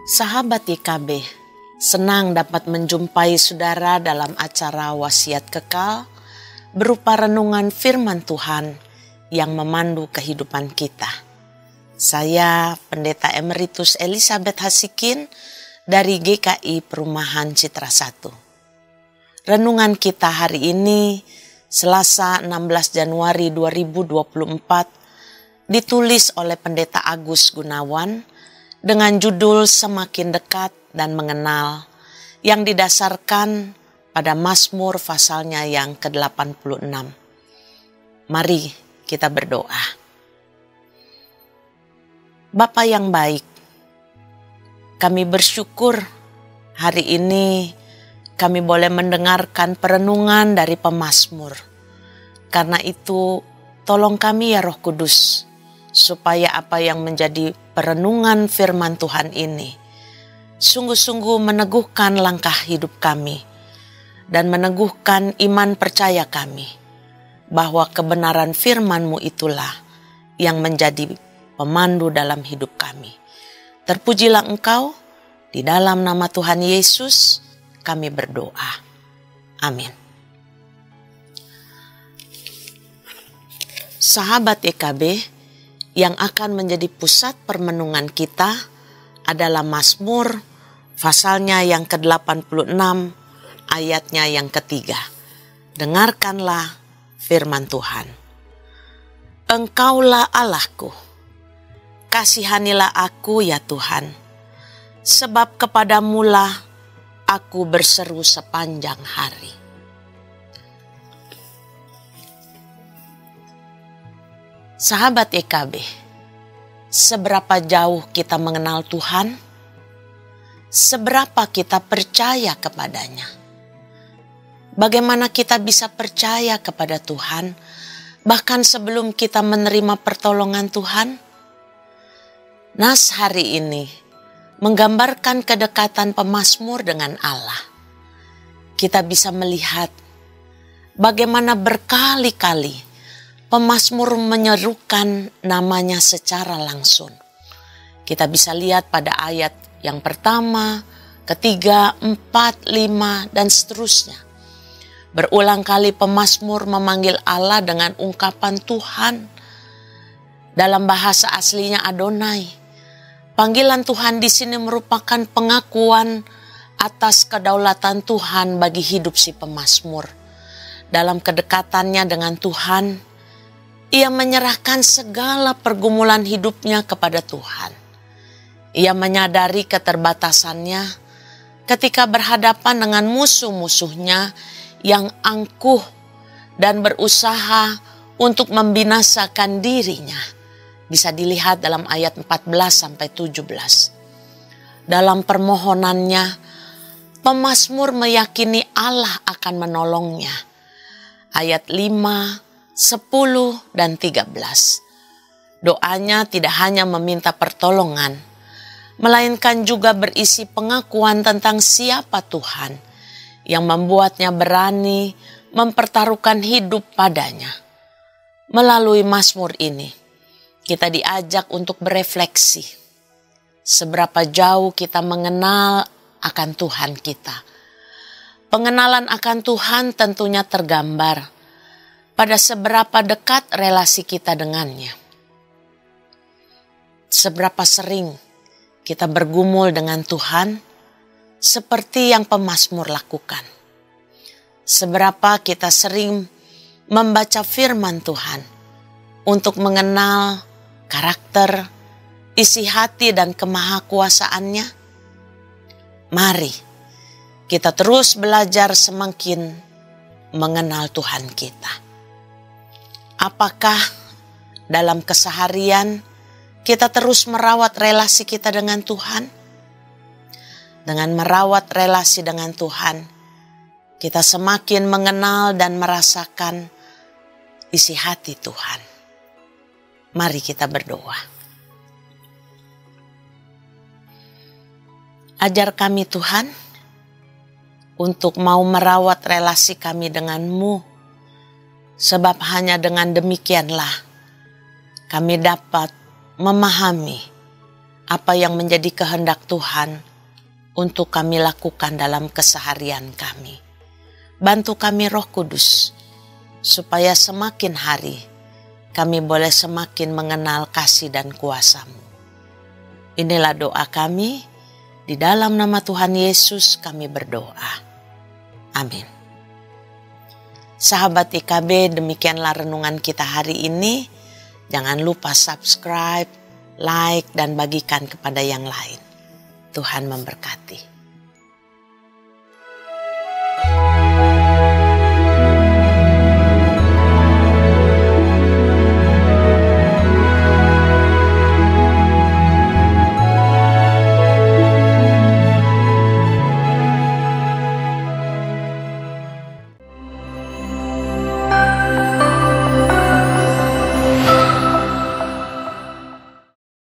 Sahabat YKB, senang dapat menjumpai saudara dalam acara Wasiat Kekal berupa renungan firman Tuhan yang memandu kehidupan kita. Saya Pendeta Emeritus Elizabeth Hasikin dari GKI Perumahan Citra 1. Renungan kita hari ini, Selasa 16 Januari 2024, ditulis oleh Pendeta Agus Gunawan dengan judul Semakin Dekat dan Mengenal, yang didasarkan pada Mazmur pasalnya yang ke-86. Mari kita berdoa. Bapa yang baik, kami bersyukur hari ini kami boleh mendengarkan perenungan dari pemazmur. Karena itu, tolong kami ya Roh Kudus, supaya apa yang menjadi perenungan firman Tuhan ini sungguh-sungguh meneguhkan langkah hidup kami dan meneguhkan iman percaya kami bahwa kebenaran firman-Mu itulah yang menjadi pemandu dalam hidup kami. Terpujilah Engkau, di dalam nama Tuhan Yesus kami berdoa. Amin. Sahabat YKB, yang akan menjadi pusat permenungan kita adalah Mazmur pasalnya yang ke-86 ayatnya yang ketiga. Dengarkanlah firman Tuhan. Engkaulah Allahku, kasihanilah aku ya Tuhan, sebab kepadamulah aku berseru sepanjang hari. Sahabat YKB, seberapa jauh kita mengenal Tuhan? Seberapa kita percaya kepadanya? Bagaimana kita bisa percaya kepada Tuhan bahkan sebelum kita menerima pertolongan Tuhan? Nas hari ini menggambarkan kedekatan pemazmur dengan Allah. Kita bisa melihat bagaimana berkali-kali pemazmur menyerukan namanya secara langsung. Kita bisa lihat pada ayat yang pertama, ketiga, 4, 5, dan seterusnya. Berulang kali pemazmur memanggil Allah dengan ungkapan Tuhan. Dalam bahasa aslinya Adonai. Panggilan Tuhan di sini merupakan pengakuan atas kedaulatan Tuhan bagi hidup si pemazmur. Dalam kedekatannya dengan Tuhan, ia menyerahkan segala pergumulan hidupnya kepada Tuhan. Ia menyadari keterbatasannya ketika berhadapan dengan musuh-musuhnya yang angkuh dan berusaha untuk membinasakan dirinya. Bisa dilihat dalam ayat 14-17. Dalam permohonannya, pemazmur meyakini Allah akan menolongnya. Ayat 5, 10 dan 13. Doanya tidak hanya meminta pertolongan, melainkan juga berisi pengakuan tentang siapa Tuhan yang membuatnya berani mempertaruhkan hidup padanya. Melalui mazmur ini, kita diajak untuk berefleksi. Seberapa jauh kita mengenal akan Tuhan kita. Pengenalan akan Tuhan tentunya tergambar pada seberapa dekat relasi kita dengannya. Seberapa sering kita bergumul dengan Tuhan seperti yang pemazmur lakukan. Seberapa kita sering membaca firman Tuhan untuk mengenal karakter, isi hati dan kemahakuasaannya. Mari kita terus belajar semakin mengenal Tuhan kita. Apakah dalam keseharian kita terus merawat relasi kita dengan Tuhan? Dengan merawat relasi dengan Tuhan, kita semakin mengenal dan merasakan isi hati Tuhan. Mari kita berdoa. Ajar kami Tuhan untuk mau merawat relasi kami dengan-Mu. Sebab hanya dengan demikianlah kami dapat memahami apa yang menjadi kehendak Tuhan untuk kami lakukan dalam keseharian kami. Bantu kami Roh Kudus, supaya semakin hari kami boleh semakin mengenal kasih dan kuasa-Mu. Inilah doa kami, di dalam nama Tuhan Yesus kami berdoa. Amin. Sahabat IKB, demikianlah renungan kita hari ini. Jangan lupa subscribe, like, dan bagikan kepada yang lain. Tuhan memberkati.